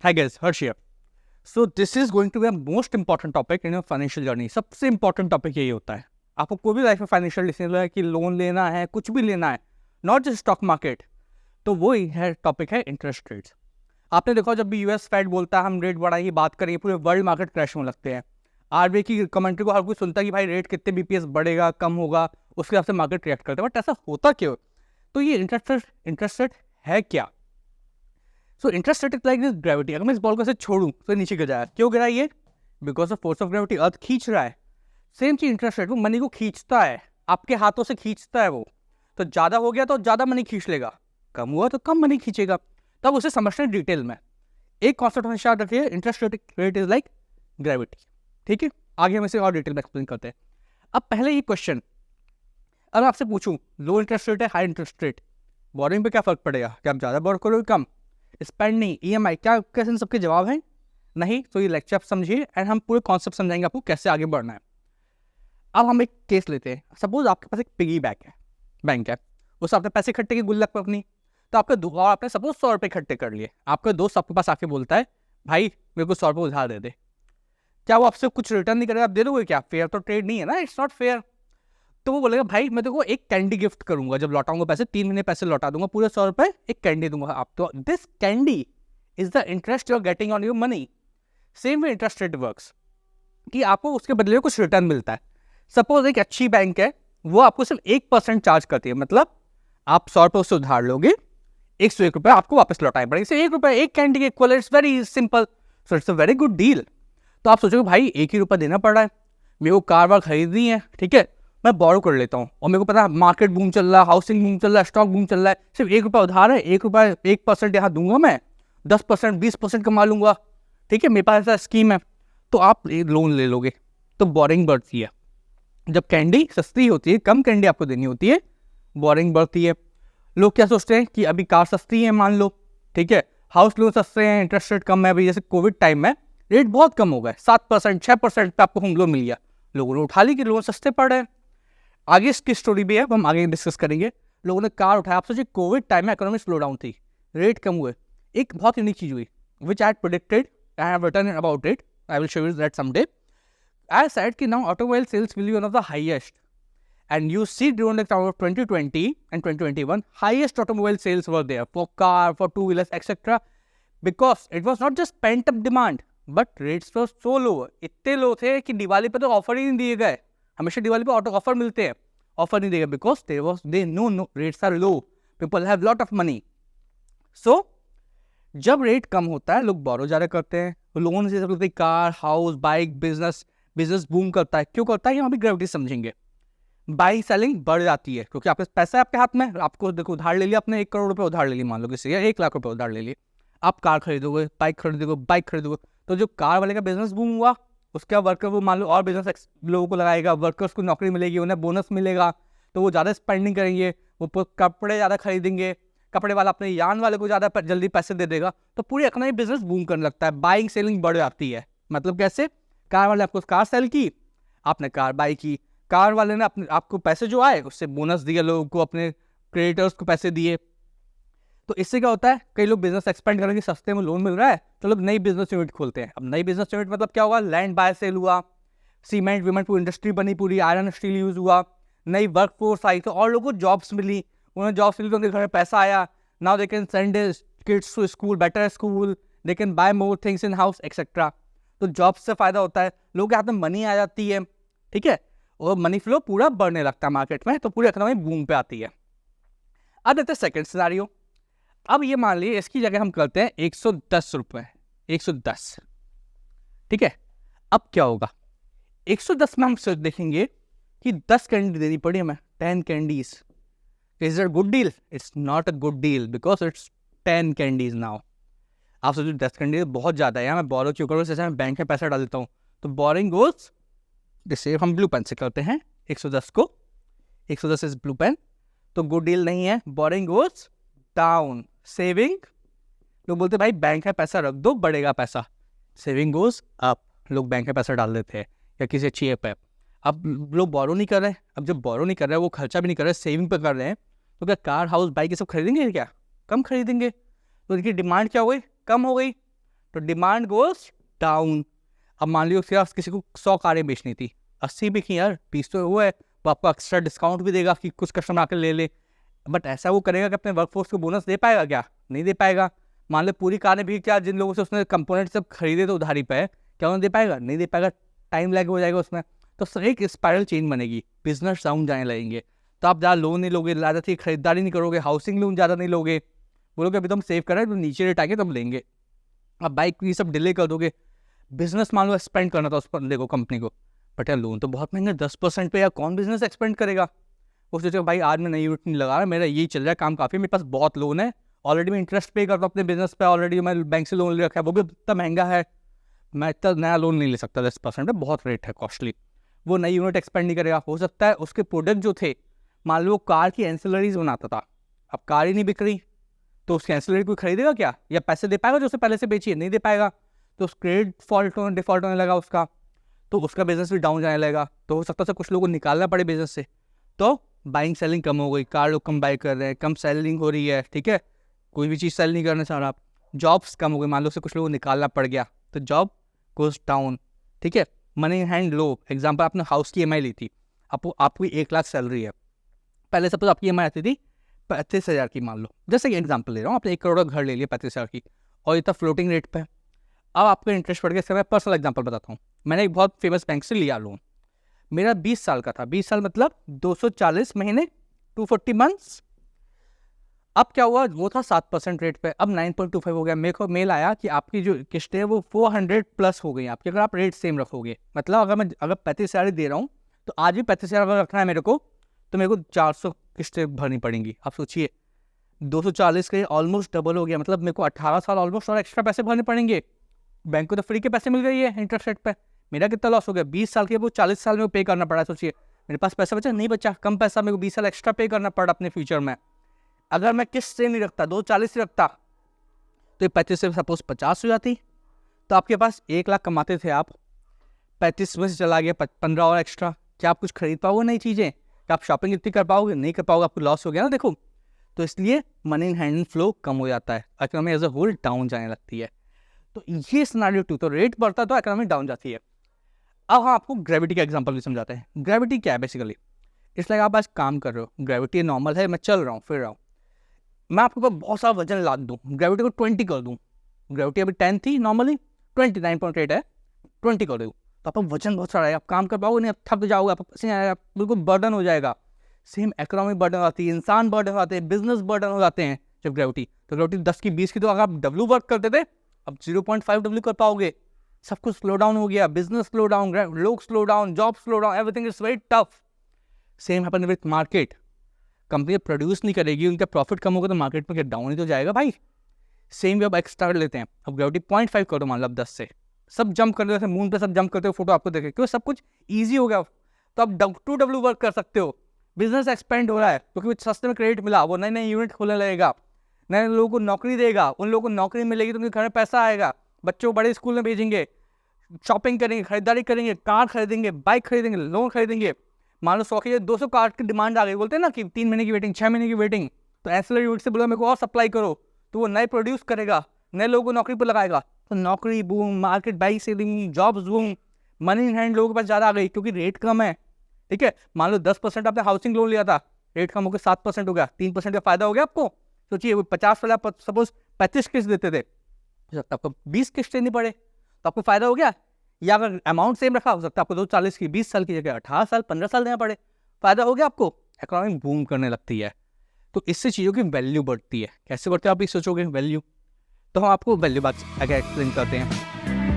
Hi guys, Harsh here. So this is going to be a most important topic in your financial journey. सबसे important topic यही होता है. आपको कोई भी लाइफ में फाइनेंशियल डिसीजन है कि लोन लेना है, कुछ भी लेना है, नॉट जस्ट स्टॉक मार्केट, तो वो ही है टॉपिक है इंटरेस्ट रेट्स. आपने देखा जब भी यूएस फेड बोलता है हम रेट बढ़ाएंगे बात करेंगे, पूरे वर्ल्ड मार्केट क्रैश होने लगते हैं. आरबीआई की कमेंट्री को हर कोई सुनता है कि भाई रेट कितने बीपीएस बढ़ेगा, कम होगा, उसके हिसाब से मार्केट रिएक्ट करता है. बट ऐसा होता क्यों? तो ये इंटरेस्ट रेट है क्या? So interest rate is like this gravity. अगर मैं इस बॉल को ऐसे छोड़ूं तो नीचे गिर जाएगा. क्यों गिरा ये? Because of force of gravity. Earth खींच रहा है. सेम चीज इंटरेस्ट रेट, वो मनी को खींचता है, आपके हाथों से खींचता है वो. तो ज़्यादा हो गया तो ज़्यादा मनी खींच लेगा, कम हुआ तो कम मनी खींचेगा. तब उसे समझते हैं डिटेल में. एक कॉन्सेप्ट हमेशा याद रखिए, interest rate is like gravity. ठीक है, आगे हम इसे और डिटेल में एक्सप्लेन करते हैं. अब पहले ये क्वेश्चन, अब मैं आपसे पूछूं लो इंटरेस्ट रेट है, हाई इंटरेस्ट रेट, बोरिंग पे क्या फर्क पड़ेगा? क्या आप ज़्यादा बोर करोगे, कम? स्पेंडिंग, ईएमआई, क्या कैसे इन सबके जवाब हैं? नहीं. तो ये लेक्चर आप समझिए एंड हम पूरे कॉन्सेप्ट समझाएंगे आपको कैसे आगे बढ़ना है. अब हम एक केस लेते हैं. सपोज आपके पास एक पिगी बैंक है, उस आपने पैसे इकट्ठे किए गुल्लक पर अपनी. तो आपने सपोज 100 रुपये इकट्ठे कर लिए. आपका दोस्त आपके पास आके बोलता है भाई मेरे को 100 रुपये उधार दे दे. क्या वो आपसे कुछ रिटर्न नहीं करेगा? आप दे दोगे क्या? फेयर तो ट्रेड नहीं है ना, इट्स नॉट फेयर. तो वो बोलेगा भाई मैं तेको एक कैंडी गिफ्ट करूंगा, जब लौटाऊंगा पैसे 3 महीने पैसे लौटा दूंगा, पूरे 100 रुपये एक कैंडी दूंगा आप. तो this candy is the interest you are getting on your money. Same way interest rate works कि आपको उसके बदले में कुछ रिटर्न मिलता है. सपोज एक अच्छी बैंक है, वो आपको सिर्फ 1% चार्ज करती है. मतलब आप 100 रुपये उससे उधार लोगे, 101 रुपये आपको वापस लौटाए पड़ेंगे. इसे 1 रुपये एक कैंडी के equal. It's very simple. So it's a very good deal. तो आप सोचोगे भाई 1 ही रुपया देना पड़ रहा है, मेरे को कार वार खरीदनी है, ठीक है, मैं बोरो कर लेता हूँ. और मेरे को पता है मार्केट बूम चल रहा है, हाउसिंग बूम चल रहा है, स्टॉक बूम चल रहा है, सिर्फ 1 रुपया उधार है, 1 रुपया 1% यहाँ दूंगा, मैं 10% 20% कमा लूंगा. ठीक है, मेरे पास ऐसा स्कीम है. तो आप लोन ले लोगे तो बोरिंग बढ़ती है. जब कैंडी सस्ती होती है, कम कैंडी आपको देनी होती है, बोरिंग बढ़ती है. लोग क्या सोचते हैं कि अभी कार सस्ती है मान लो, ठीक है, हाउस लोन सस्ते हैं, इंटरेस्ट रेट कम है. अभी जैसे कोविड टाइम में रेट बहुत कम हो गए, 7% 6% पे आपको होम लोन मिल गया, लोगों ने उठा ली कि लोन सस्ते पड़ रहे हैं. आगे इसकी स्टोरी भी है, हम आगे डिस्कस करेंगे. लोगों ने कार उठाया. आप सोचिए कोविड टाइम में इकोनॉमिक स्लो डाउन थी, रेट कम हुए, एक बहुत यूनिक चीज हुई which I predicted, I have written about it, I will show you that someday. I said कि now automobile sales will be one of the highest. And you see during the time of 2020 and 2021, highest automobile sales were there for car, for two-wheelers, etc. Because it was not just pent-up demand, but rates were so low. इतने लो थे कि दिवाली पे तो offer ही नहीं दिए गए. हमेशा दिवाली पे ऑटो ऑफर मिलते हैं, ऑफर नहीं दिए गए because they know no rates are low. People have lot of money. So जब रेट कम होता है लोग बोरो ज़्यादा करते हैं, लोन से सब car, house, bike, business boom करता है. क्यों करता है? यहाँ भी ग्रेविटी समझेंगे. बाइंग सेलिंग बढ़ जाती है क्योंकि आपके पैसा है आपके हाथ में. आपको देखो उधार ले लिया आपने, 1 करोड़ रुपए उधार ले लिया मान लो किसी, या 1 लाख रुपए उधार ले लिए. आप कार खरीदोगे, बाइक खरीदोगे. तो जो कार वाले का बिजनेस बूम हुआ, उसका वर्कर वो मान लो और बिजनेस लोगों को लगाएगा, वर्कर्स को नौकरी मिलेगी, उन्हें बोनस मिलेगा, तो वो ज़्यादा स्पेंडिंग करेंगे, वो कपड़े ज़्यादा खरीदेंगे, कपड़े वाला अपने यान वाले को ज़्यादा जल्दी पैसे दे देगा. तो पूरी इकोनॉमी बिजनेस बूम करने लगता है, बाइंग सेलिंग बढ़ जाती है. मतलब कैसे? कार वाले आपको कार सेल की, आपने कार बाई की, कार वाले ने आपको पैसे जो आए उससे बोनस दिया, लोगों को, अपने क्रेडिटर्स को पैसे दिए. तो इससे क्या होता है, कई लोग बिजनेस एक्सपेंड करेंगे, सस्ते में लोन मिल रहा है तो लोग नई बिजनेस यूनिट खोलते हैं. अब नई बिजनेस यूनिट मतलब क्या होगा? लैंड बाय सेल हुआ, सीमेंट वीमेंट पूरी इंडस्ट्री बनी, पूरी आयरन स्टील यूज हुआ, नई वर्क फोर्स आई, तो और लोगों को जॉब्स मिली, उन्हें जॉब्स मिली तो उनके घर में पैसा आया. Now they can send kids to school, better school, they can buy more things in house etcetera. तो जॉब्स से फायदा होता है, लोगों के हाथ में मनी आ जाती है, ठीक है, और मनी फ्लो पूरा बढ़ने लगता है मार्केट में, तो पूरी इकोनॉमी बूम पे आती है. अब देखते हैं सेकंड सिनेरियो. अब ये मान लीजिए इसकी जगह हम करते हैं 110 रुपये, 110, ठीक है. अब क्या होगा? 110 में हम सिर्फ देखेंगे कि 10 कैंडी देनी पड़ी हमें, 10 candies. Is it good deal? It's not a good deal because it's 10 candies now. आप सोचो 10 कैंडीज बहुत ज़्यादा है, यहाँ मैं बोरो क्यों करूँ, जैसे मैं बैंक में पैसा डाल देता हूँ. तो बोरिंग गोज, जैसे हम ब्लू पेन से करते हैं 110 को, 110 इज ब्लू पेन, तो गुड डील नहीं है. Boring goes down. सेविंग, लोग बोलते भाई बैंक में पैसा रख दो बढ़ेगा पैसा. सेविंग गोज अप, लोग बैंक में पैसा डाल देते हैं या किसी अच्छी ऐप है. अब लोग बोरो नहीं कर रहे हैं. अब जब बोरो नहीं कर रहे हैं, वो खर्चा भी नहीं कर रहे हैं, सेविंग पे कर रहे हैं, तो क्या कार, हाउस, बाइक ये सब खरीदेंगे क्या? कम खरीदेंगे. तो इनकी डिमांड क्या हो गई? कम हो गई. तो डिमांड गोज डाउन। अब मान लो उसके पास किसी को 100 कारें बेचनी थी, 80 भी की यार, 20 तो वो है, वो आपको एक्स्ट्रा डिस्काउंट भी देगा कि कुछ कस्टमर आकर ले ले। बट ऐसा वो करेगा कि अपने वर्कफोर्स को बोनस दे पाएगा क्या? नहीं दे पाएगा। मान लो पूरी कारें भी क्या, जिन लोगों से उसने कंपोनेंट सब खरीदे तो उधारी पे, क्या उन्हें दे पाएगा? नहीं दे पाएगा, टाइम लैग हो जाएगा उसमें। तो एक स्पाइरल चेन बनेगी, बिजनेस डाउन जाने लगेंगे। तो आप ज़्यादा लोन नहीं लोगे, ज़्यादा थी खरीदारी नहीं करोगे, हाउसिंग लोन ज़्यादा नहीं लोगे, बोलोगे अभी तो हम सेव कर रहे हैं, तो नीचे रेट आके तब लेंगे। अब बाइक ये सब डिले कर दोगे। बिजनेस मान लो एक्सपेंड करना था उस बंदे को, कंपनी को, बट यार लोन तो बहुत महंगा, 10% पे यार कौन बिजनेस एक्सपेंड करेगा? वो सोचेगा भाई आज मैं नई यूनिट नहीं लगा रहा, मेरा यही चल रहा है काम काफ़ी, मेरे पास बहुत लोन है, ऑलरेडी मैं इंटरेस्ट पे करता हूँ अपने बिजनेस पे, ऑलरेडी मैं बैंक से लोन ले रखा है, वो भी इतना महंगा है, मैं इतना नया लोन नहीं ले सकता 10% पे, बहुत रेट है कॉस्टली। वो नई यूनिट एक्सपेंड नहीं करेगा। हो सकता है उसके प्रोडक्ट जो थे, मान लो कार की एंसिलरीज बनाता था, अब कार ही नहीं बिक रही, तो उसकी एंसिलरी कोई खरीदेगा क्या? या पैसे दे पाएगा जो उसे पहले से बेची है? नहीं दे पाएगा। तो उस क्रेडिट डिफॉल्ट होने लगा उसका, तो उसका बिजनेस भी डाउन जाने लगेगा। तो हो सकता है कुछ लोगों को निकालना पड़े बिजनेस से, तो बाइंग सेलिंग कम हो गई, कार लोग कम बाई कर रहे हैं, कम सेलिंग हो रही है, ठीक है, कोई भी चीज़ सेल नहीं करना चाह रहा आप। जॉब्स कम हो गई, मान लो से कुछ लोगों को निकालना पड़ गया, तो जॉब गोज डाउन, ठीक है। Money in hand low, example आपने हाउस की EMI ली थी, आपकी 1 लाख सैलरी है, पहले सपोज आपकी EMI आती थी 35,000 की, मान लो जैसे कि एग्जाम्पल ले रहा हूँ, आपने 1 करोड़ का घर ले लिया 35,000 की, और ये था फ्लोटिंग रेट पे। अब आपका इंटरेस्ट बढ़ गया। इसका मैं पर्सनल एग्जाम्पल बताता हूँ। मैंने एक बहुत फेमस बैंक से लिया लोन, मेरा 20 साल का था, 20 साल मतलब 240 महीने, 240 मंथ्स। अब क्या हुआ, वो था 7% रेट पे, अब 9.25 हो गया। मेरे को मेल आया कि आपकी जो किस्तें है वो 400 प्लस हो गई आपकी, अगर आप रेट सेम रखोगे। मतलब अगर 35,000 दे रहा हूँ, तो आज भी 35,000 अगर रखना है मेरे को, तो मेरे को 400 किस्तें भरनी पड़ेंगी। आप सोचिए 240 के ऑलमोस्ट डबल हो गया, मतलब मेरे को 18 साल ऑलमोस्ट और एक्स्ट्रा पैसे भरने पड़ेंगे। बैंक को तो फ्री के पैसे मिल गई है इंटरेस्ट रेट पे, मेरा कितना लॉस हो गया? 20 साल के वो 40 साल में वो पे करना पड़ा। सोचिए मेरे पास पैसा बचा नहीं बचा, कम पैसा, मेरे को 20 साल एक्स्ट्रा पे करना पड़ा अपने फ्यूचर में। अगर मैं किस्त से नहीं रखता, 240 से रखता, तो ये 35 से सपोज 50 हो जाती, तो आपके पास 1 लाख कमाते थे आप, 35 में से चला गया 15 और एक्स्ट्रा। क्या आप कुछ खरीद पाओगे नई चीज़ें? क्या आप शॉपिंग इतनी कर पाओगे? नहीं कर पाओगे, आपको लॉस हो गया ना। देखो, तो इसलिए मनी इन हैंड फ्लो कम हो जाता है, economy as a whole down जाने लगती है। तो ये सिनेरियो 2, तो रेट बढ़ता है तो इकोनॉमी डाउन जाती है। अब हम आपको ग्रेविटी का एग्जांपल भी समझाते हैं। ग्रेविटी क्या है बेसिकली? इसलिए आप आज काम कर रहे हो, ग्रेविटी नॉर्मल है, मैं चल रहा हूँ फिर रहा हूँ, मैं आपके ऊपर बहुत सारा वजन लाद दूँ, ग्रेविटी को 20 कर दूँ, ग्रेविटी अभी 10 थी नॉर्मली, 29.8 है, 20 कर दूँ, तो आपका वजन बहुत सारा है, आप काम कर पाओगे नहीं, आप थक जाओगे, आप पसीना आएगा, बिल्कुल बर्डन हो जाएगा। सेम इकोनॉमी बर्डन आती है, इंसान बर्डन हो जाते हैं, बिजनेस बर्डन हो जाते हैं जब ग्रेविटी। तो ग्रेविटी 10 की 20 की, तो अगर आप W वर्क करते थे, अब 0.5 W कर पाओगे। सब कुछ स्लो डाउन हो गया, बिजनेस स्लो डाउन, लोग slow down, job slow down, everything is very tough. Same happen with market, company produce नहीं करेगी, उनका प्रॉफिट कम होगा, तो मार्केट में डाउन ही तो जाएगा भाई। सेम भी अब एक्स्ट्रा लेते हैं, अब ग्रेविटी 0.5 करो मान लो, अब 10 से सब जंप करते हो, मून पे सब जंप करते हो, फोटो आपको देखे, क्योंकि सब कुछ ईजी हो गया, तो आप 2W वर्क कर सकते हो। बिजनेस एक्सपेंड हो रहा है क्योंकि सस्ते में क्रेडिट मिला, वो नए नए यूनिट खोलने लगेगा, नए लोगों को नौकरी देगा, उन लोगों को नौकरी मिलेगी तो उनके घर में पैसा आएगा, बच्चों को बड़े स्कूल में भेजेंगे, शॉपिंग करेंगे, खरीदारी करेंगे, कार खरीदेंगे, बाइक खरीदेंगे, लोन खरीदेंगे। मान लो 100 की 200 कार की डिमांड आ गई, बोलते हैं ना कि 3 महीने की वेटिंग, 6 महीने की वेटिंग, तो एंसिलरी यूनिट से बोला मेरे को और सप्लाई करो, तो वो नए प्रोड्यूस करेगा, नए लोगों को नौकरी पर लगाएगा, तो नौकरी boom, market bike selling, jobs boom, money in hand लोगों के पास ज़्यादा आ गई क्योंकि रेट कम है। ठीक है, मान लो 10% आपने हाउसिंग लोन लिया था, रेट कम होकर 7% हो गया, 3% का फायदा हो गया आपको। सोचिए वो 50 वाला सपोज 35 किस्त देते थे, हो सकता है आपको 20 किस्त देनी पड़े, तो आपको फायदा हो गया। या अगर अमाउंट सेम रखा, हो सकता है आपको 240 की 20 साल की जगह 18 साल 15 साल देना पड़े, फायदा हो गया आपको। इकोनॉमी बूम करने लगती है, तो इससे चीज़ों की वैल्यू बढ़ती है। कैसे बढ़ती है आप भी सोचोगे वैल्यू, तो हम आपको वैल्यू बात आगे एक्सप्लेन करते हैं।